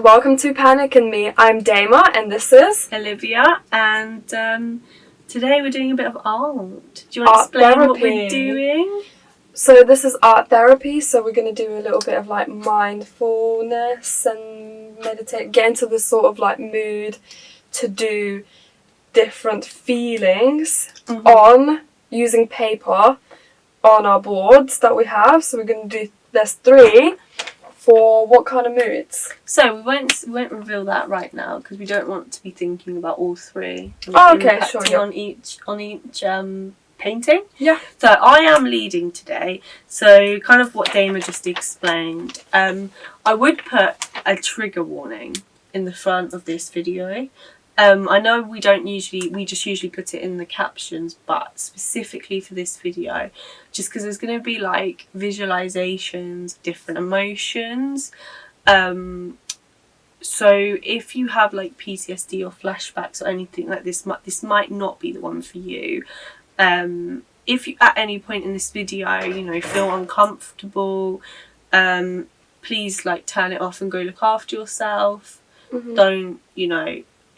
welcome to Panic and Me. I'm Dama and this is Olivia, and today we're doing a bit of art. Do you want to explain what we're doing? So this is art therapy, so we're going to do a little bit of like mindfulness and meditate, get into the sort of like mood to do different feelings on using paper on our boards that we have. So we're going to do, there's 3 for what kind of moods? So we won't reveal that right now because we don't want to be thinking about all 3. Oh, okay, sure. Yeah. On each painting. Yeah. So I am leading today. So kind of what Dama just explained. I would put a trigger warning in the front of this video. I know we just usually put it in the captions, but specifically for this video, just because there's going to be like visualizations of different emotions. So if you have like PTSD or flashbacks or anything like this might not be the one for you. If you at any point in this video, feel uncomfortable, please like turn it off and go look after yourself.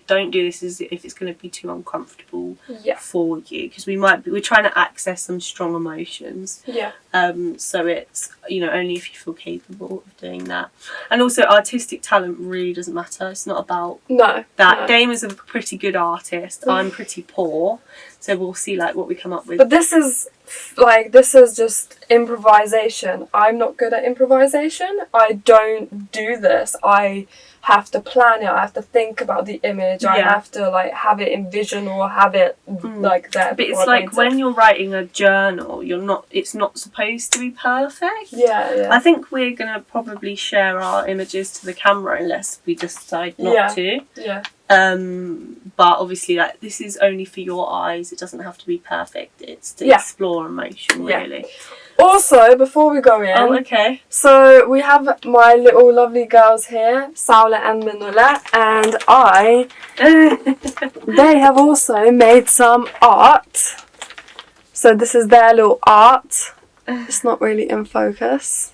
Don't do this if it's going to be too uncomfortable for you, because we're trying to access some strong emotions. Yeah. So it's only if you feel capable of doing that. And also artistic talent really doesn't matter. It's not about that. No. Dame is a pretty good artist. I'm pretty poor, so we'll see like what we come up with. But this is just improvisation. I'm not good at improvisation. I don't do this. I have to plan it. I have to think about the image. I have to like have it in vision or have it like there. But it's like when you're writing a journal, it's not supposed to be perfect. Yeah. I think we're gonna probably share our images to the camera unless we decide not to. Yeah. But obviously, like, this is only for your eyes. It doesn't have to be perfect. It's to explore emotion, really. Also, before we go in... Oh, okay. So, we have my little lovely girls here, Saula and Minula, and they have also made some art. So, this is their little art. It's not really in focus.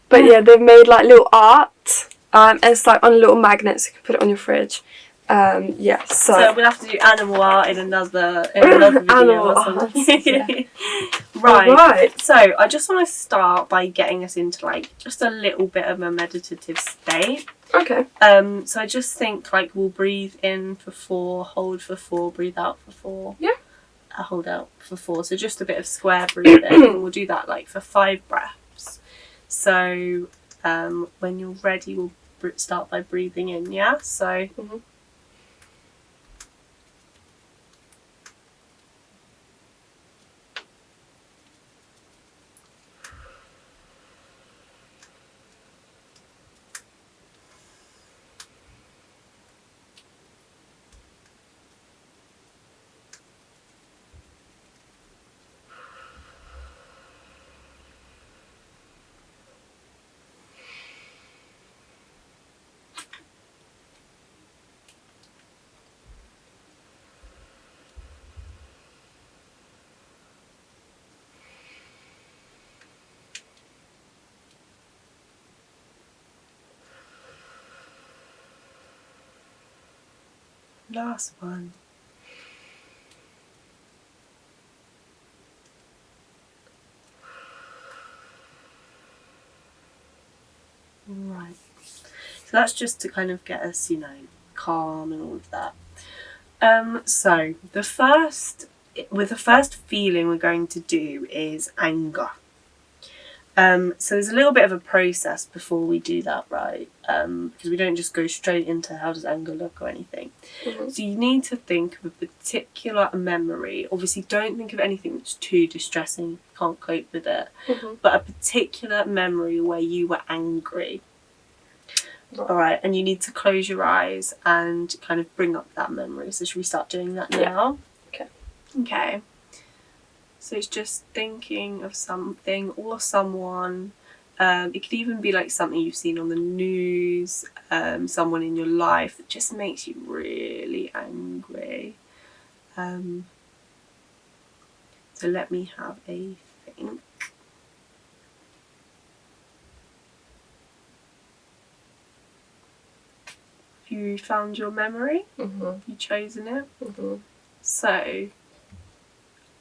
But yeah, they've made, like, little art. And it's, like, on little magnets. You can put it on your fridge. So we'll have to do animal art in another video or something. Right. So I just want to start by getting us into like just a little bit of a meditative state. Okay. So I just think like we'll breathe in for 4, hold for 4, breathe out for 4. Yeah. Hold out for 4. So just a bit of square breathing. And we'll do that like for 5 breaths. So when you're ready, we'll start by breathing in. Yeah. So. Last one. Right. So that's just to kind of get us, calm and all of that. So the first feeling we're going to do is anger. So there's a little bit of a process before we do that, right? Because we don't just go straight into how does anger look or anything. So you need to think of a particular memory. Obviously, don't think of anything that's too distressing, you can't cope with it. But a particular memory where you were angry. Right. All right, and you need to close your eyes and kind of bring up that memory. So should we start doing that now? Okay. So it's just thinking of something or someone. It could even be like something you've seen on the news, someone in your life that just makes you really angry. So let me have a think. you found your memory. You chosen it. So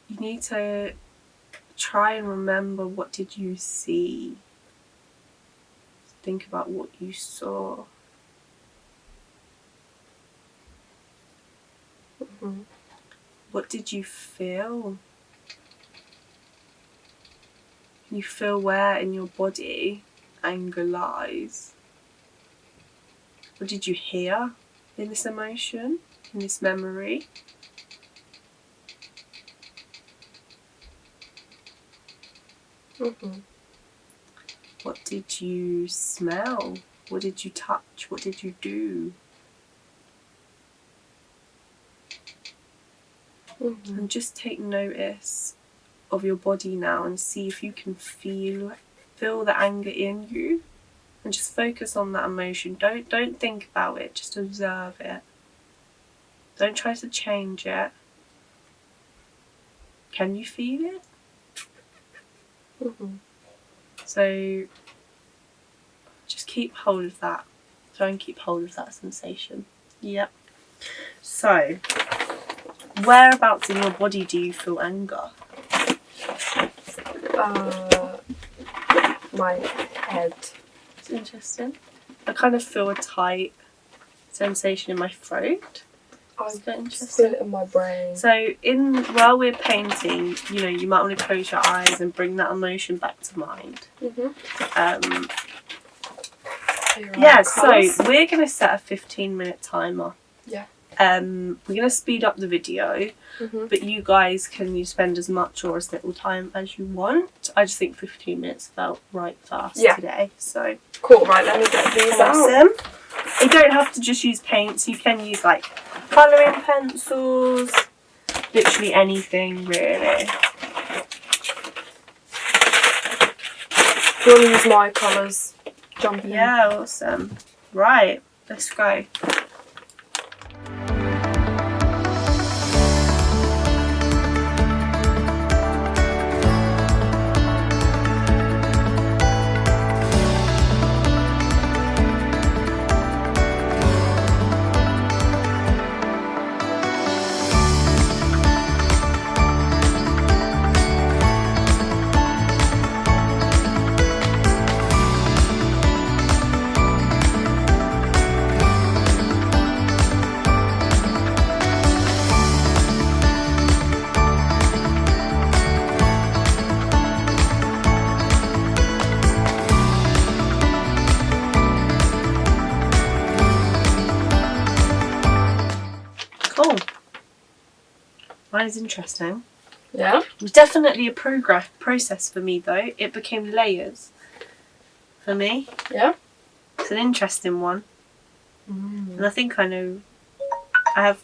you need to try and remember, what did you see? Think about what you saw. What did you feel? Can you feel where in your body anger lies? What did you hear in this emotion, in this memory? What did you smell? What did you touch? What did you do? And just take notice of your body now and see if you can feel the anger in you, and just focus on that emotion. Don't think about it, just observe it. Don't try to change it. Can you feel it? So just keep hold of that. Try and keep hold of that sensation. Yep. So whereabouts in your body do you feel anger? My head. It's interesting. I kind of feel a tight sensation in my throat. I It's quite interesting. feel it in my brain. So while we're painting, you might want to close your eyes and bring that emotion back to mind. So we're going to set a 15-minute timer. Yeah. We're going to speed up the video, but you guys can spend as much or as little time as you want. I just think 15 minutes felt right fast today. So cool, right, let me get these out. You don't have to just use paints, you can use like colouring pencils, literally anything really. You want to use my colours? Jump in. Yeah, awesome. Right, let's go. Cool. Mine is interesting. Yeah? Definitely a process for me though. It became layers for me. Yeah? It's an interesting one. And I think I know. I have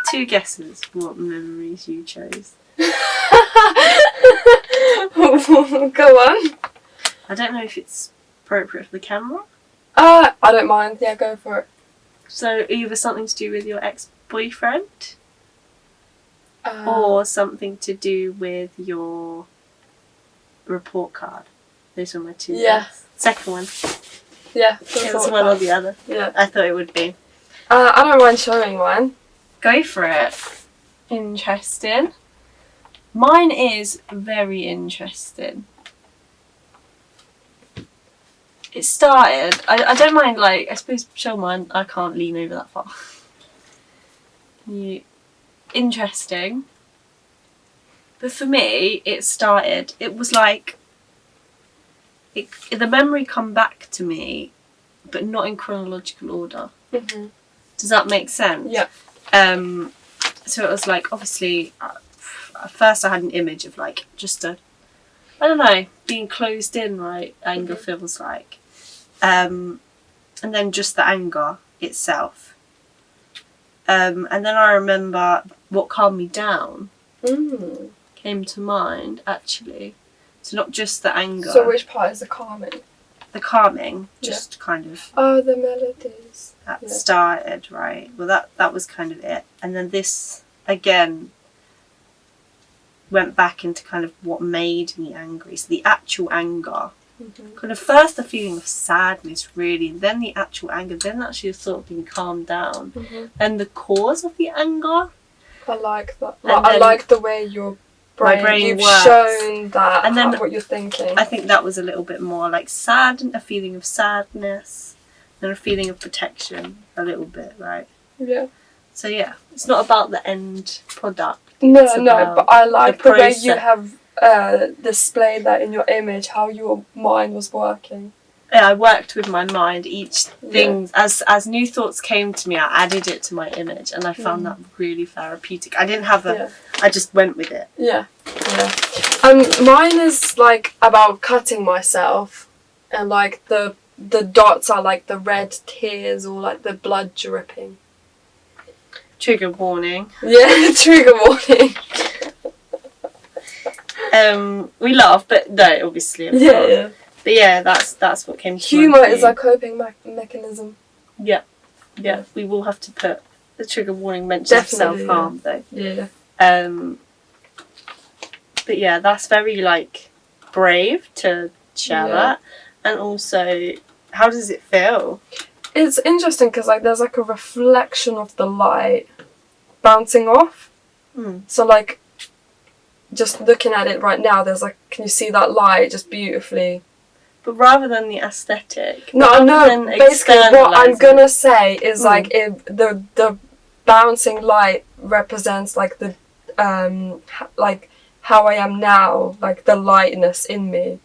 2 guesses for what memories you chose. Go on. I don't know if it's appropriate for the camera. I don't mind. Yeah, go for it. So either something to do with your ex-boyfriend or something to do with your report card. Those were my 2 guesses. Second one. Yeah. It was one or the other. Yeah. I thought it would be. I don't mind showing one. Go for it. Interesting. Mine is very interesting. It started, I don't mind, like, I suppose show mine, I can't lean over that far. Interesting. But for me, it was like, the memory come back to me, but not in chronological order. Does that make sense? Yeah. So it was like, obviously, at first I had an image of like, just I don't know, being closed in, right? Anger feels like. And then just the anger itself. And then I remember what calmed me down came to mind, actually. So not just the anger. So which part is the calming? The calming, just kind of. Oh, the melodies. That started, right? Well, that was kind of it. And then this, again, went back into kind of what made me angry. So the actual anger Kind of first the feeling of sadness, really, and then the actual anger, then actually sort of being calmed down. And the cause of the anger. I like that. Like, I like the way your brain you've works. Shown that, and then what you're thinking. I think that was a little bit more like sad, a feeling of sadness, and a feeling of protection, a little bit, right? Yeah. So yeah, it's not about the end product. No, but I like the way you have displayed that in your image, how your mind was working. Yeah, I worked with my mind. Each thing, as new thoughts came to me, I added it to my image, and I found that really therapeutic. I didn't have I just went with it. Yeah. Mine is like about cutting myself, and like the dots are like the red tears or like the blood dripping. Trigger warning. Yeah, trigger warning. We laugh, but no, obviously. Yeah. But yeah, that's what came to mind. Humour is a coping mechanism. Yeah. We will have to put the trigger warning mention of self-harm though. Yeah. But yeah, that's very like brave to share that, and also, how does it feel? It's interesting because like there's like a reflection of the light bouncing off. So like, just looking at it right now, there's like, can you see that light just beautifully? But rather than the aesthetic. No. Basically, what I'm gonna say is like, if the bouncing light represents like the like how I am now, like the lightness in me.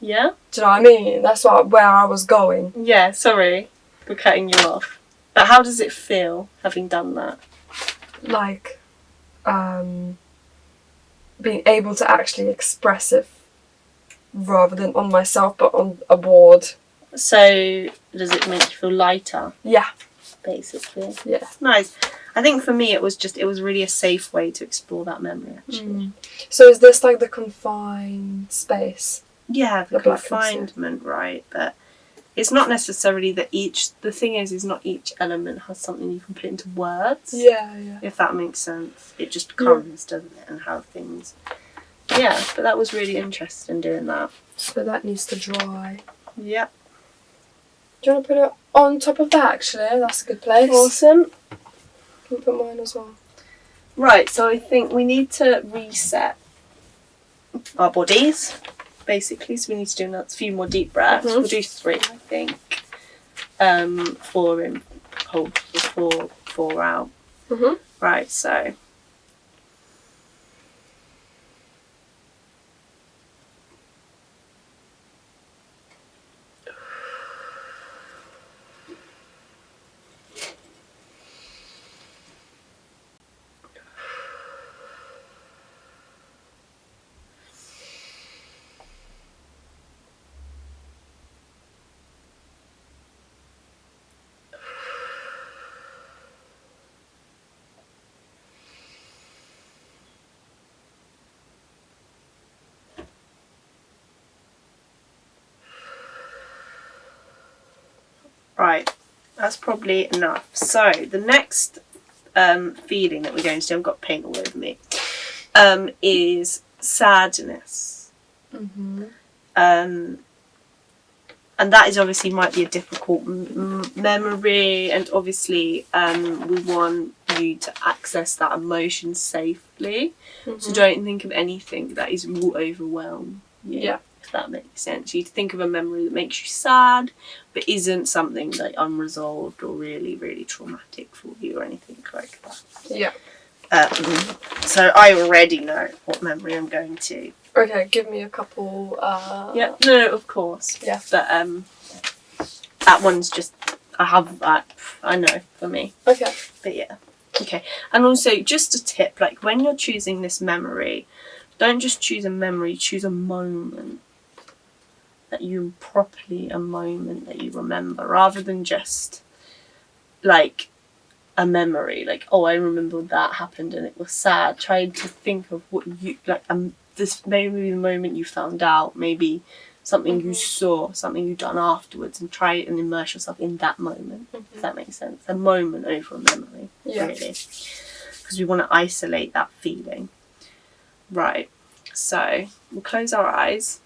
Yeah. Do you know what I mean? That's where I was going. Yeah. Sorry, we're cutting you off. But how does it feel having done that? Like, being able to actually express it rather than on myself but on a board. So does it make you feel lighter? Yeah. Basically. Yeah. Nice. I think for me it was really a safe way to explore that memory actually. So is this like the confined space? Yeah, the confinement, right? But it's not necessarily that the thing is not each element has something you can put into words. Yeah. If that makes sense. It just becomes, doesn't it? And how things... Yeah, but that was really interesting doing that. So that needs to dry. Yep. Do you want to put it on top of that, actually? That's a good place. Awesome. Can you put mine as well? Right, so I think we need to reset our bodies, basically. So we need to do a few more deep breaths. We'll do 3, I think. 4 in, hold, 4 out. Right, so... Right, that's probably enough. So the next feeling that we're going to do, I've got paint all over me, is sadness. And that is obviously might be a difficult memory, and obviously we want you to access that emotion safely. So don't think of anything that will overwhelm you. Yeah. If that makes sense. You think of a memory that makes you sad, but isn't something like unresolved or really, really traumatic for you or anything like that. Yeah. So I already know what memory I'm going to. Okay, give me a couple. Yeah. No, of course. Yeah. But that one's just I know for me. Okay. But yeah. Okay. And also, just a tip: like when you're choosing this memory, don't just choose a memory. Choose a moment that you remember, rather than just like a memory. Like, oh, I remember that happened and it was sad. Try to think of what you like. This maybe the moment you found out, maybe something you saw, something you've done afterwards, and try and immerse yourself in that moment. If that makes sense, a moment over a memory. Yeah. Really, because we want to isolate that feeling. Right. So we'll close our eyes.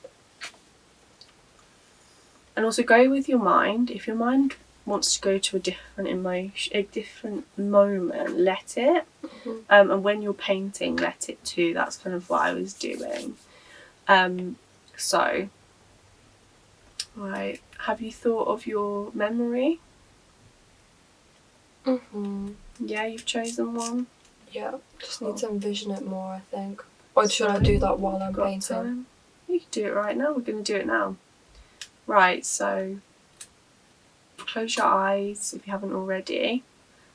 And also go with your mind. If your mind wants to go to a different emotion, a different moment, let it. And when you're painting, let it too. That's kind of what I was doing. So, right, have you thought of your memory? Yeah, you've chosen one? Yeah, just need to envision it more, I think. Or should I do that while I'm painting? Time? You can do it right now. We're going to do it now. Right, so close your eyes if you haven't already,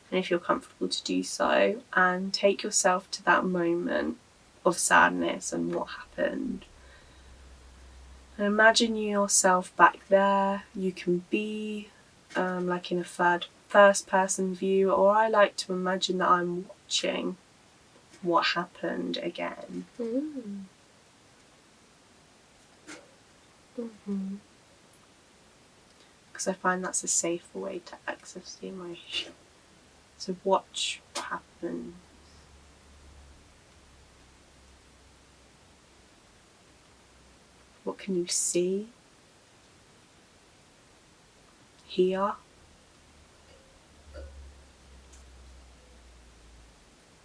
and if you're comfortable to do so, and take yourself to that moment of sadness and what happened. And imagine yourself back there. You can be like in a first person view, or I like to imagine that I'm watching what happened again. Because I find that's a safer way to access the emotion. So watch what happens. What can you see? Hear?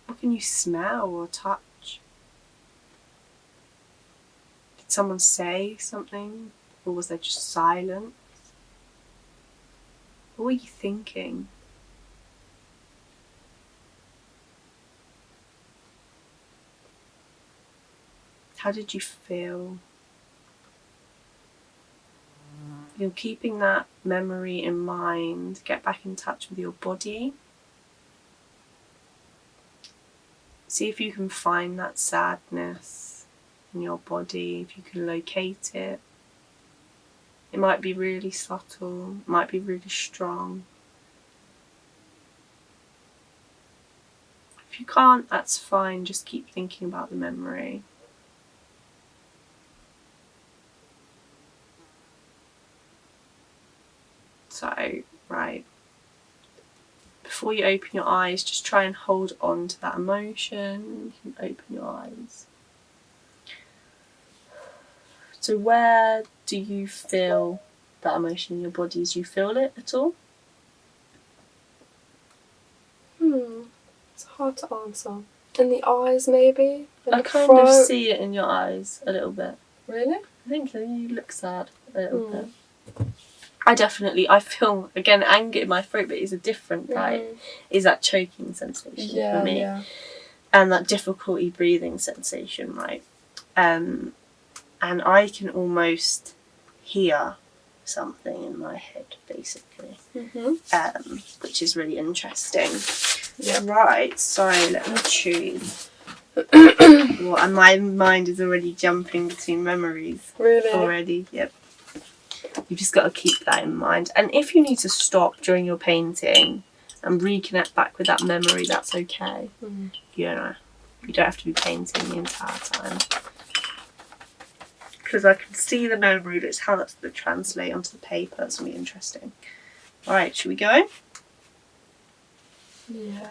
What can you smell or touch? Did someone say something? Or was there just silence? What were you thinking? How did you feel? You're keeping that memory in mind. Get back in touch with your body. See if you can find that sadness in your body, if you can locate it. It might be really subtle, it might be really strong. If you can't, that's fine, just keep thinking about the memory. So, right, before you open your eyes, just try and hold on to that emotion. You can open your eyes. So where do you feel that emotion in your body? Do you feel it at all? It's hard to answer. In the eyes, maybe? I kind of see it in your eyes a little bit. Really? I think you look sad a little bit. I feel, again, anger in my throat, but it's a different type. Is that choking sensation for me. Yeah. And that difficulty breathing sensation, right? And I can almost hear something in my head, basically, which is really interesting. Yeah. Right, so let me choose. And my mind is already jumping between memories. Really? Already, yep. You've just got to keep that in mind. And if you need to stop during your painting and reconnect back with that memory, that's okay. You don't have to be painting the entire time. Because I can see the memory, but it's how that's going to translate onto the paper. It's going to be interesting. Alright, should we go? Yeah.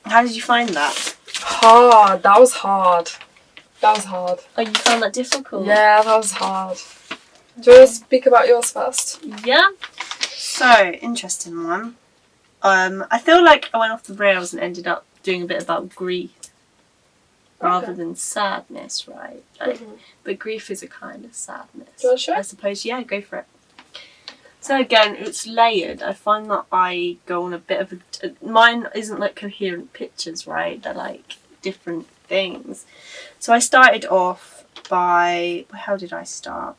How did you find that? Hard. That was hard. Oh, you found that difficult? Yeah, that was hard. Do you want to speak about yours first? Yeah. So, interesting one. I feel like I went off the rails and ended up doing a bit about grief rather than sadness, right? But grief is a kind of sadness. Do you want to show? I suppose, yeah, go for it. So again, it's layered. I find that I go on a bit of mine isn't like coherent pictures, right? They're like different things. So I started off by, how did I start?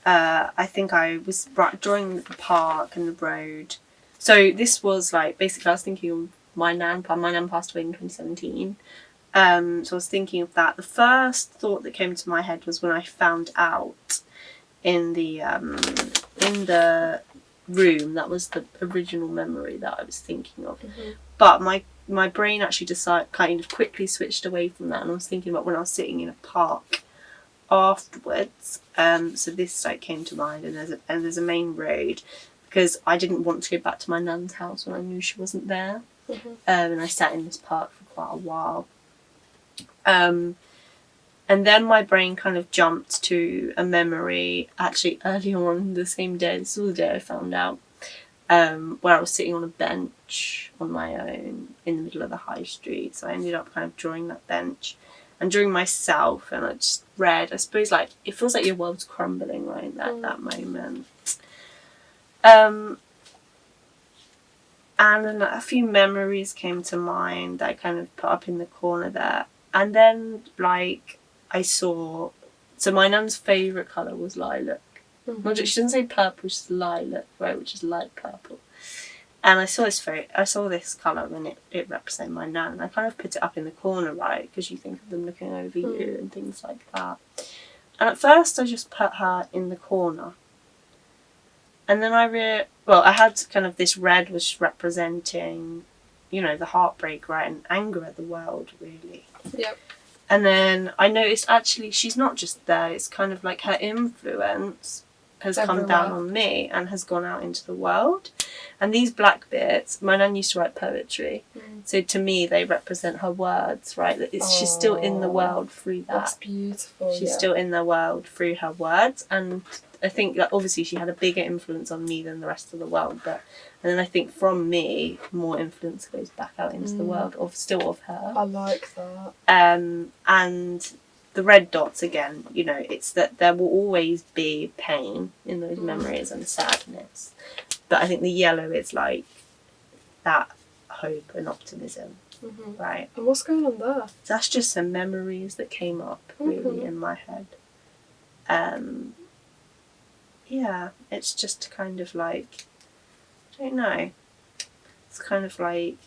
I think I was drawing the park and the road. So this was like, basically I was thinking of my nan passed away in 2017. So I was thinking of that. The first thought that came to my head was when I found out in the room, that was the original memory that I was thinking of. But my brain actually kind of quickly switched away from that, and I was thinking about when I was sitting in a park afterwards. So this like came to mind, and there's a main road, because I didn't want to go back to my nan's house when I knew she wasn't there. And I sat in this park for quite a while. And then my brain kind of jumped to a memory actually earlier on the same day. This was the day I found out, where I was sitting on a bench on my own in the middle of the high street. So I ended up kind of drawing that bench and drawing myself, and I just read, I suppose, like, it feels like your world's crumbling right at that moment. And then a few memories came to mind that I kind of put up in the corner there. And then, like, I saw... So my nan's favourite colour was lilac. She doesn't say purple, she says lilac, right, which is light purple. And I saw this colour, and it represented my nan. And I kind of put it up in the corner, right, because you think of them looking over you and things like that. And at first I just put her in the corner. And then I had kind of this red was representing, you know, the heartbreak, right, and anger at the world, really. Yep. And then I noticed actually she's not just there, it's kind of like her influence has come down on me and has gone out into the world. And these black bits, my nan used to write poetry, so to me they represent her words, right? She's still in the world through that. That's beautiful. She's still in the world through her words, and I think that obviously she had a bigger influence on me than the rest of the world, and then I think from me more influence goes back out into the world of her. I like that. And the red dots, again, you know, it's that there will always be pain in those memories and sadness, but I think the yellow is like that hope and optimism, right? And what's going on there? That's just some memories that came up really in my head. Yeah, it's just kind of like, I don't know, it's kind of like,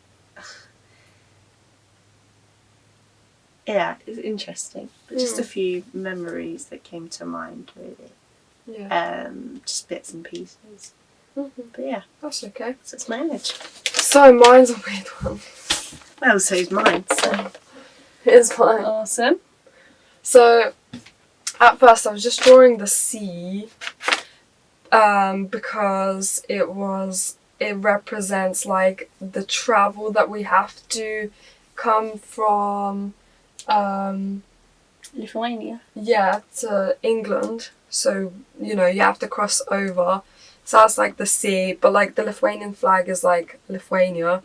yeah, it's interesting, but just a few memories that came to mind, really. Yeah. Just bits and pieces. But yeah, that's okay. So it's my image. So mine's a weird one. Well, so is mine. So here's mine. Awesome. So at first I was just drawing the sea, because it represents like the travel that we have to come from Lithuania. Yeah, to England. So, you know, you have to cross over. So that's like the sea, but like the Lithuanian flag is like Lithuania.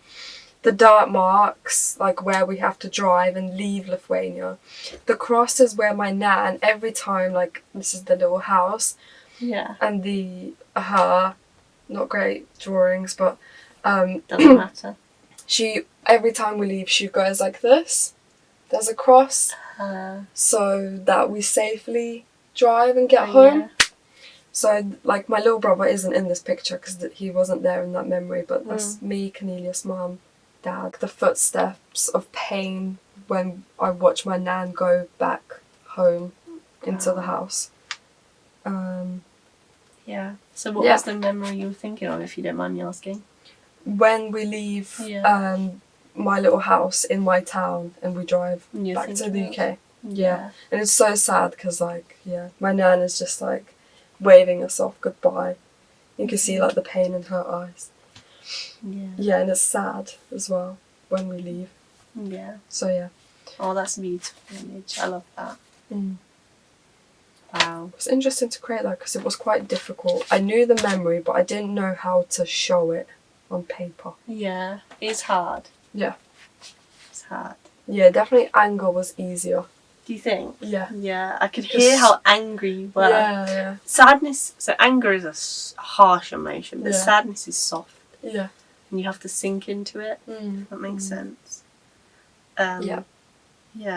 The dirt marks, like where we have to drive and leave Lithuania. The cross is where my nan, every time, like, this is the little house. Yeah. And her, not great drawings, but doesn't matter. She, every time we leave, she goes like this. There's a cross, so that we safely drive and get home. Yeah. So, like, my little brother isn't in this picture because he wasn't there in that memory, but that's me, Cornelius, mum, dad. The footsteps of pain when I watch my nan go back home into the house. Yeah. So what was the memory you were thinking of, if you don't mind me asking? When we leave my little house in my town and we drive back to the UK. Yeah. And it's so sad because, like, my nan is just, like, waving us off goodbye. You can see, like, the pain in her eyes. Yeah. Yeah, and it's sad as well when we leave. Yeah. So, yeah. Oh, that's a beautiful image. I love that. Wow. It was interesting to create that because it was quite difficult. I knew the memory, but I didn't know how to show it on paper. Yeah. It's hard. Yeah. It's hard. Yeah, definitely anger was easier. Do you think? Yeah. Yeah, I could hear how angry you were. Yeah. Sadness, so anger is a harsh emotion, but sadness is soft. Yeah. And you have to sink into it. If that makes sense. Yeah,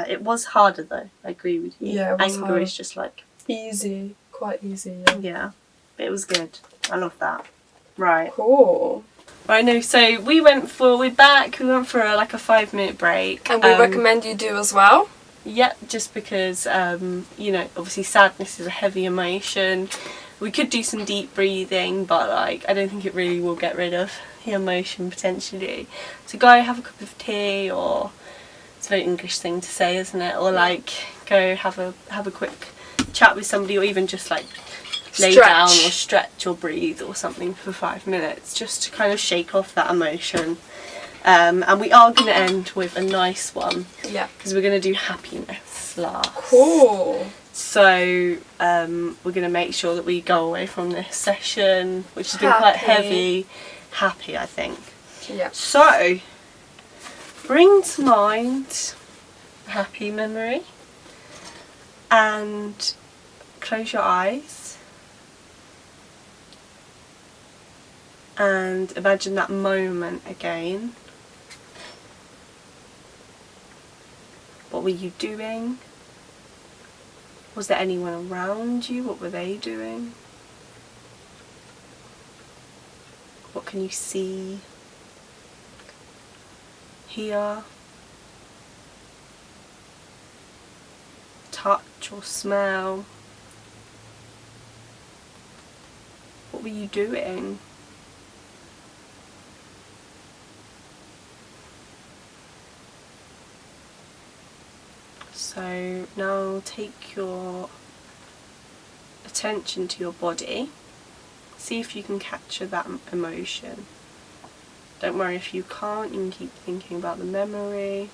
it was harder though, I agree with you. Yeah, it was anger hard. is just like... Easy, quite easy, Yeah, but it was good. I love that. Right. Cool. Right, no, so we're back, we went for a 5-minute break. And we recommend you do as well. Yep, just because, obviously sadness is a heavy emotion. We could do some deep breathing, but I don't think it really will get rid of the emotion potentially. So go have a cup of tea, or it's a very English thing to say, isn't it? Or go have a quick chat with somebody, or even just lay down or stretch or breathe or something for 5 minutes, just to kind of shake off that emotion. And we are going to end with a nice one. Yeah. Because we're going to do happiness last. Cool. So we're going to make sure that we go away from this session, which has been quite heavy, happy, I think. Yeah. So bring to mind a happy memory and close your eyes. And imagine that moment again. What were you doing? Was there anyone around you? What were they doing? What can you see? Hear? Touch or smell? What were you doing? So now take your attention to your body. See if you can capture that emotion. Don't worry if you can't, you can keep thinking about the memory.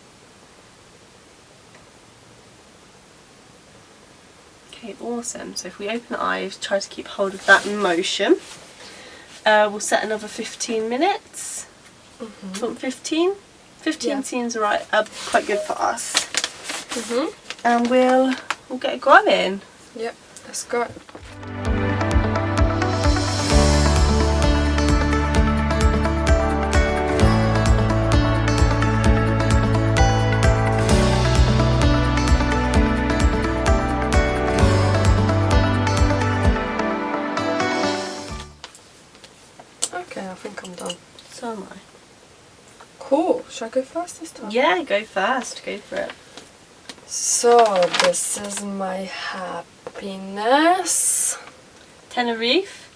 Okay, awesome. So if we open the eyes, try to keep hold of that emotion. We'll set another 15 minutes. Mm-hmm. 15? 15 seems right, quite good for us. And we'll get going. Yep, let's go. Okay, I think I'm done. So am I. Cool. Should I go first this time? Yeah, go first. Go for it. So, this is my happiness. Tenerife?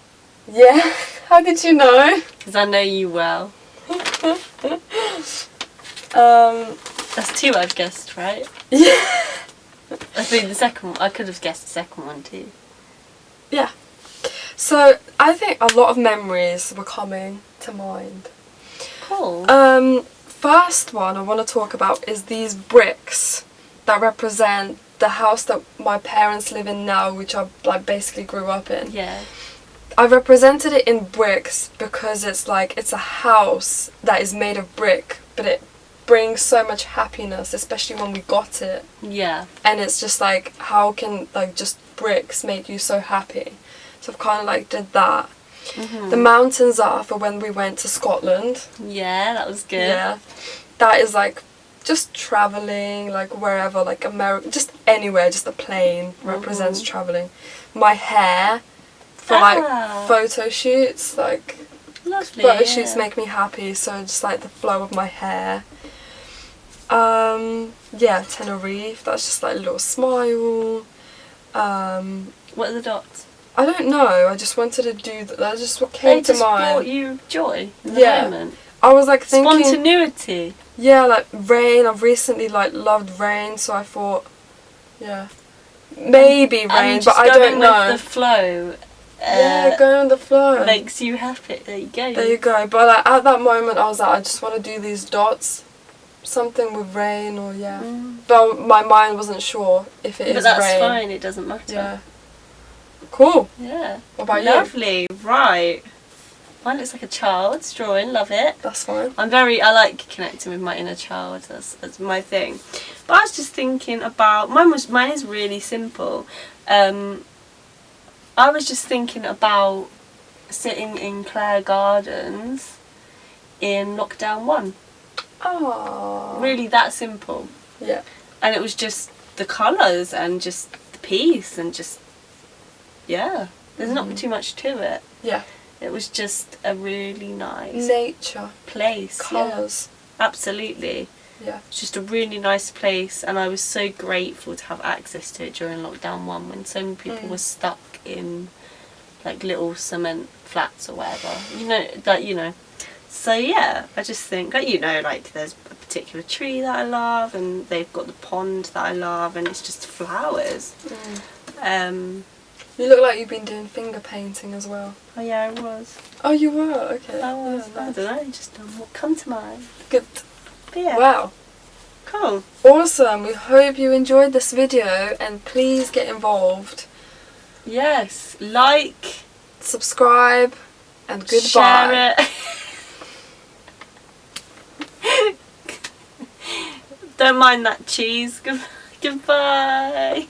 Yeah, how did you know? Because I know you well. That's 2 I've guessed, right? Yeah. I think the second one, I could have guessed the second one too. Yeah. So, I think a lot of memories were coming to mind. Cool. First one I want to talk about is these bricks that represent the house that my parents live in now, which I basically grew up in. Yeah. I represented it in bricks because it's a house that is made of brick, but it brings so much happiness, especially when we got it. Yeah. And it's just how can just bricks make you so happy? So I've kind of did that. Mm-hmm. The mountains are for when we went to Scotland. Yeah, that was good. Yeah. That is just travelling, wherever, America, just anywhere, just a plane represents travelling. My hair for photo shoots, lovely. Photo shoots make me happy, so just the flow of my hair. Yeah, Tenerife, that's just a little smile. What are the dots? I don't know, I just wanted to do that, that's just what came to mind. They just brought you joy in the moment. I was thinking... Spontaneity. Yeah, rain, I've recently loved rain, so I thought, yeah, maybe rain, but I don't know. With the flow. Yeah, going with the flow. Makes you happy, there you go. There you go, but at that moment I was I just want to do these dots, something with rain or but my mind wasn't sure if it is rain. But that's fine, it doesn't matter. Yeah. Cool. Yeah. What about you? Lovely, right. Mine looks like a child's drawing, love it. That's fine. I like connecting with my inner child, that's my thing. But I was just thinking about, mine is really simple. I was just thinking about sitting in Clare Gardens in lockdown 1. Oh. Really that simple. Yeah. And it was just the colours and just the peace and just, yeah. There's not too much to it. Yeah. It was just a really nice Nature, place. colours. Yeah, absolutely. Yeah. It's just a really nice place, and I was so grateful to have access to it during lockdown 1 when so many people were stuck in like little cement flats or whatever. So yeah, I just think that, like there's a particular tree that I love, and they've got the pond that I love, and it's just flowers. You look like you've been doing finger painting as well. Oh yeah, I was. Oh, you were? Okay. I was. Yeah, I nice. don't know, just what come to mind. Good. But yeah. Wow. Cool. Awesome. We hope you enjoyed this video, and please get involved. Yes. Like. Subscribe. And goodbye. Share it. Don't mind that cheese. Goodbye.